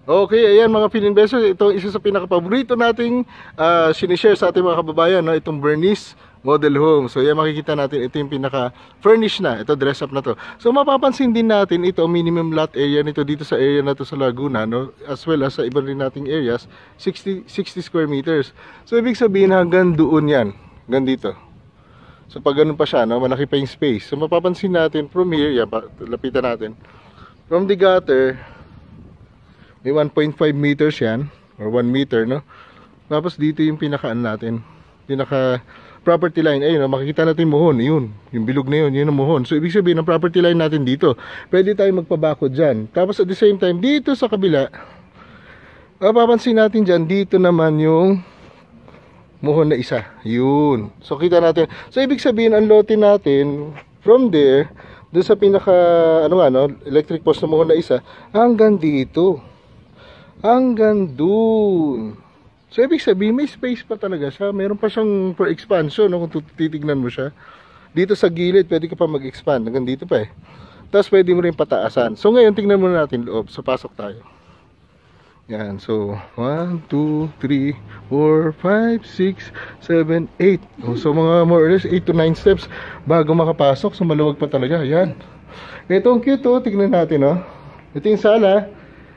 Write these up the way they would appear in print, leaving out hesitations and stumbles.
Okay, ayan mga Fininvestors, ito isa sa pinaka-paborito nating sinishare sa ating mga kababayan, no? Itong Bernice Model Home. So yan, makikita natin, ito yung pinaka-furnish na, ito dress up na to. So mapapansin din natin ito, minimum lot area nito dito sa area na to sa Laguna, no? As well as sa iba rin nating areas, 60 square meters. So ibig sabihin hanggang doon yan, hanggang dito. So pag ganun pa siya, no? Malaki pa yung space. So mapapansin natin from here, yan, lapitan natin. From the gutter, may 1.5 meters yan, or 1 meter, no? Tapos dito yung pinakaan natin, pinaka property line. Ayun, no? Makikita natin mohon, yun, yung bilog na yun, yun ang mohon. So ibig sabihin ang property line natin dito, pwede tayo magpabakod dyan. Tapos at the same time, dito sa kabila, mapapansin natin dyan, dito naman yung mohon na isa, yun. So kita natin, so ibig sabihin ang lote natin from there, doon sa pinaka electric post na mohon na isa, hanggang dito, hanggang dun. So ibig sabihin may space pa talaga siya. Meron pa siyang for expansion, no? Kung titignan mo siya dito sa gilid, pwede ka pa mag-expand hanggang dito pa eh. Tapos pwede mo rin pataasan. So ngayon tingnan muna natin loob. So pasok tayo. Yan, so 1, 2, 3, 4, 5, 6, 7, 8. So mga more or less 8 to 9 steps bago makapasok. So maluwag pa talaga. Yan. Ito ang cute, oh. Tingnan natin, oh. Ito yung sala.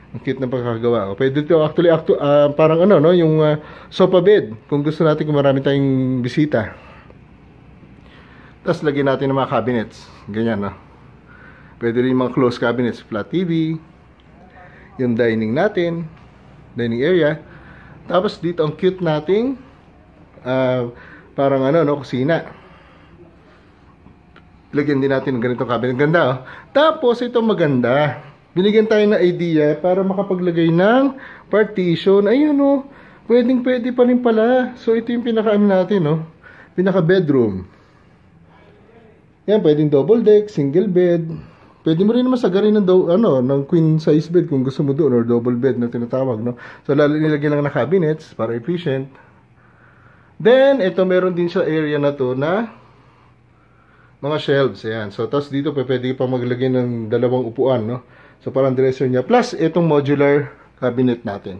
Ang cute na pagkakagawa. Pwede ito actually parang no, yung sofa bed kung gusto natin, kung marami tayong bisita. Tapos lagyan natin ng mga cabinets. Ganyan, no. Pwede rin yung mga closed cabinets, flat TV, yung dining natin, dining area. Tapos dito ang cute nating parang no, kusina. Lagyan din natin ng ganitong cabinet. Ganda, oh. Tapos ito maganda. Binigyan tayo ng idea para makapaglagay ng partition. Ayun, oh. Pwedeng pwede pa rin pala. So ito yung natin, oh. Pinaka bedroom. Yan, pwedeng double deck, single bed. Pwede mo rin naman sagarin ng queen size bed kung gusto mo doon, or double bed na tinatawag, no. So nilagyan lang ng cabinets para efficient. Then ito meron din siya area na to na mga shelves. Ayan. So tapos dito pwede pa maglagay ng dalawang upuan, no. So parang dresser niya. Plus itong modular cabinet natin.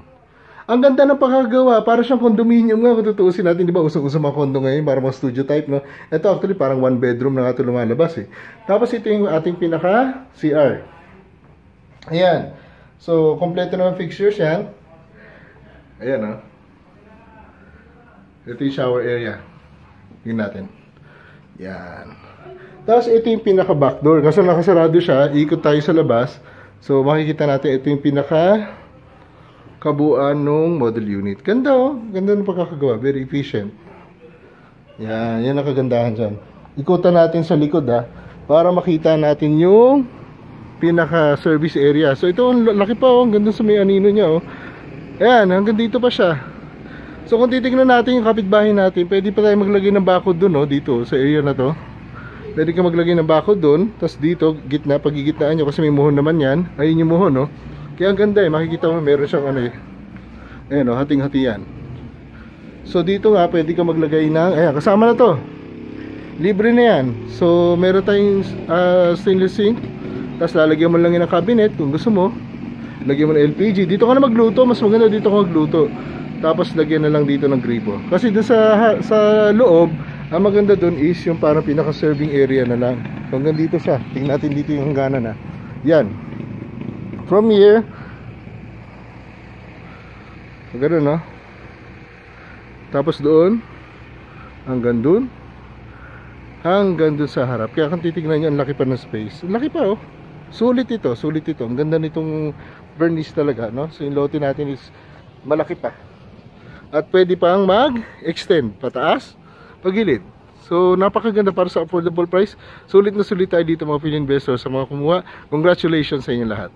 Ang ganda ng pagkagawa. Para siyang condominium nga kung tutuusin natin. Di ba usong-usong mga condo ngayon. Parang mga studio type, no? Ito actually parang one bedroom na nga ito lumalabas eh. Tapos ito yung ating pinaka CR. Ayan. So kompleto naman fixtures yan. Ayan, no? Ito yung shower area. Tingnan natin. Yan. Tapos ito yung pinaka backdoor. Kasi nakasarado siya. Ikot tayo sa labas. So makikita natin ito yung pinaka kabuuan ng model unit. Ganda, oh. Ganda ng pagkakagawa. Very efficient. Yan. Yan ang kagandahan dyan. Ikutan natin sa likod, ha. Para makita natin yung pinaka service area. So ito, laki pa, oh. Ganda sa may anino niya, oh. Ayan. Hanggang dito pa siya. So kung titignan natin yung kapitbahay natin, pwede pa tayo maglagay ng bakod dun, oh. Dito sa area na to. Pwede ka maglagay ng bakod doon. Tapos dito, gitna, pagigitnaan nyo. Kasi may muhon naman yan. Ayun yung muhon, no? Kaya ang ganda eh. Makikita mo, meron siyang ayan, no? Hating-hati yan. So dito nga, pwede ka maglagay ng, ayan, kasama na to. Libre na yan. So meron tayong stainless sink. Tapos lalagyan mo lang yun ng cabinet kung gusto mo. Lagyan mo ng LPG. Dito ka na magluto. Mas maganda dito ka magluto. Tapos lagyan na lang dito ng gripo. Kasi dun sa loob, ang maganda dun is yung parang pinaka-serving area na lang. Hanggang dito siya. Tingnan natin dito yung hangganan, ha. Yan. From here, gano'n, no? Tapos doon, hanggang dun sa harap. Kaya kung titignan nyo, ang laki pa ng space. Ang laki pa, oh. Sulit ito, sulit ito. Ang ganda nitong Bernice talaga, no? So yung lote natin is malaki pa. At pwede pang mag-extend pataas, pagilid. So napakaganda para sa affordable price. Sulit na sulit tayo dito mga Fininvestors sa mga kumuha. Congratulations sa inyo lahat.